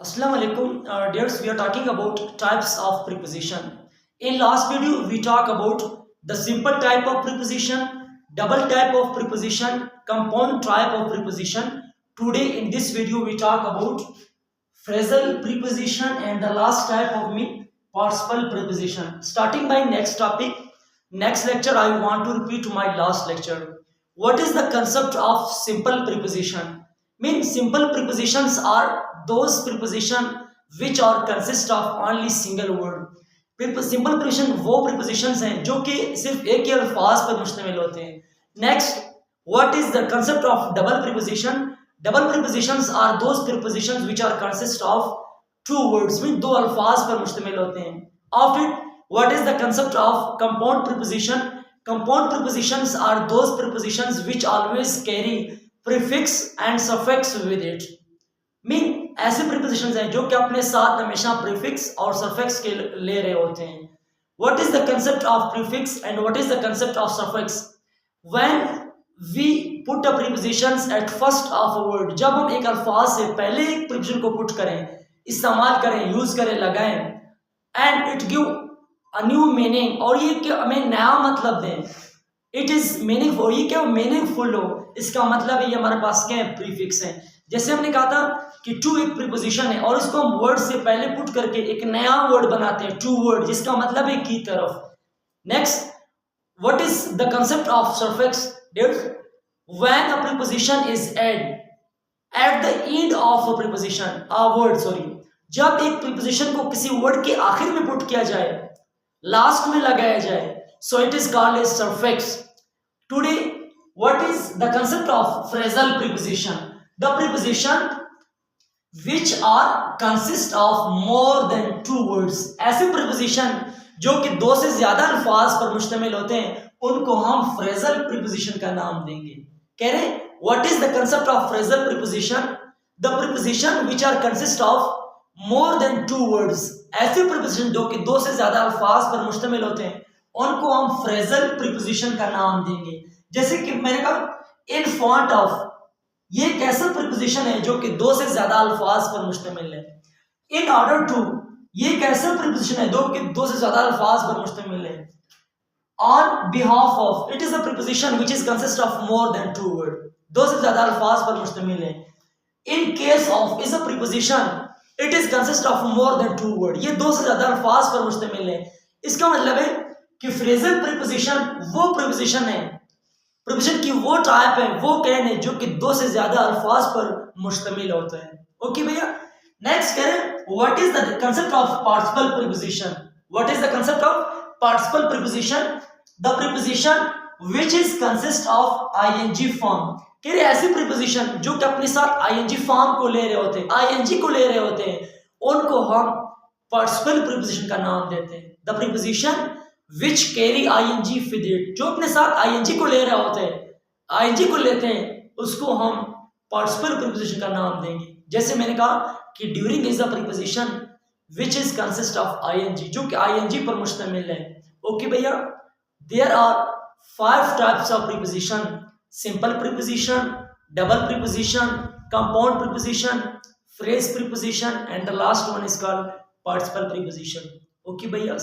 Assalamu alaikum, dears. We are talking about types of preposition. In last video, we talk about the simple type of preposition, double type of preposition, compound type of preposition. Today, in this video, we talk about phrasal preposition and the last type of participle preposition. Starting by next topic, next lecture, I want to repeat my last lecture. What is the concept of simple preposition? Means simple prepositions are those preposition which are consist of only single word. Simple preposition वो prepositions हैं जो कि सिर्फ एक ही अल्फाज पर मुश्तमिल होते हैं. Next, what is the concept of double preposition? Double prepositions are those prepositions which are consist of two words, mean दो अल्फाज पर मुश्तमिल होते हैं. After it, what is the concept of compound preposition? Compound prepositions are those prepositions which always carry prefix and suffix with it. Mean ऐसे prepositions हैं जो कि अपने साथ हमेशा प्रीफिक्स और सफिक्स के ले रहे होते हैं. What is the concept of prefix and what is the concept of suffix? When we put a prepositions at first of a word, जब हम एक अल्फाज से पहले एक प्रीपोजिशन को पुट करें, इस्तेमाल करें, यूज करें, लगाएं, and it give a new meaning, और ये कि हमें नया मतलब दें, इट इज मीनिंगफुल, ये क्या मीनिंगफुल हो, इसका मतलब है ये हमारे पास क्या है, प्रीफिक्स है. जैसे हमने कहा था कि टू एक प्रीपोजिशन है और इसको हम वर्ड से पहले पुट करके एक नया वर्ड बनाते हैं, टू वर्ड, जिसका मतलब है की तरफ. Next, what is the concept of suffix? When a preposition is at the end of a preposition, a word, sorry, जब एक प्रीपोजिशन को किसी वर्ड के आखिर में पुट किया जाए, लास्ट में लगाया जाए, so it is called as suffix. Today, what is the concept of phrasal preposition? The preposition which are consist of more than two words. ऐसे preposition जो कि दो से ज्यादा अल्फाज पर मुश्तमिल होते हैं, उनको हम phrasal preposition का नाम देंगे. कह रहे हैं what is the concept of phrasal preposition? The preposition which are consist of more than two words. ऐसे preposition जो कि दो से ज्यादा अल्फाज पर मुश्तमिल होते हैं, उनको हम phrasal preposition का नाम देंगे. जैसे कि मैंने कहा in front of, ये कैसा प्रीपोजिशन है जो कि दो से ज्यादा अल्फाज पर मुश्तमिल है. इन ऑर्डर टू, ये कैसा प्रीपोजिशन है जो कि दो से ज्यादा अल्फाज पर मुश्तमिल है. On behalf of, it is a preposition which is consist of more than two word, दो से ज्यादा अल्फाज पर मुश्तमिल है. In case of is a preposition, it is consist of more than two word, ये दो से ज्यादा अल्फाज पर मुश्तमिल है. इसका मतलब है कि फ्रेजल प्रीपोजिशन वो प्रीपोजिशन है, प्रीपोजिशन की वो टाइप है, वो कैन है जो कि दो से ज्यादा अल्फाज पर मुश्तमिल होता है. ओके भैया. नेक्स्ट करें, what is the concept of participle preposition? What is the concept of participle preposition? The preposition which is consist of ING form. कह रहे ऐसे प्रीपोजिशन जो कि अपने साथ आईएनजी फॉर्म को ले रहे होते हैं, आईएनजी को ले रहे होते हैं, उनको हम पार्टिसिपल प्रीपोजिशन का नाम देते हैं. The preposition which carry ing with it, जो अपने साथ ing को ले रहे होते हैं, ing को लेते हैं, उसको हम participle preposition का नाम देंगे. जैसे मैंने कहा कि during is a preposition which is consist of ing, जो कि ing पर मुश्तमिल है. ओके भैया. There are 5 types of preposition: simple preposition, double preposition, compound preposition, phrase preposition, and the last one is called participle preposition. Okay भैया.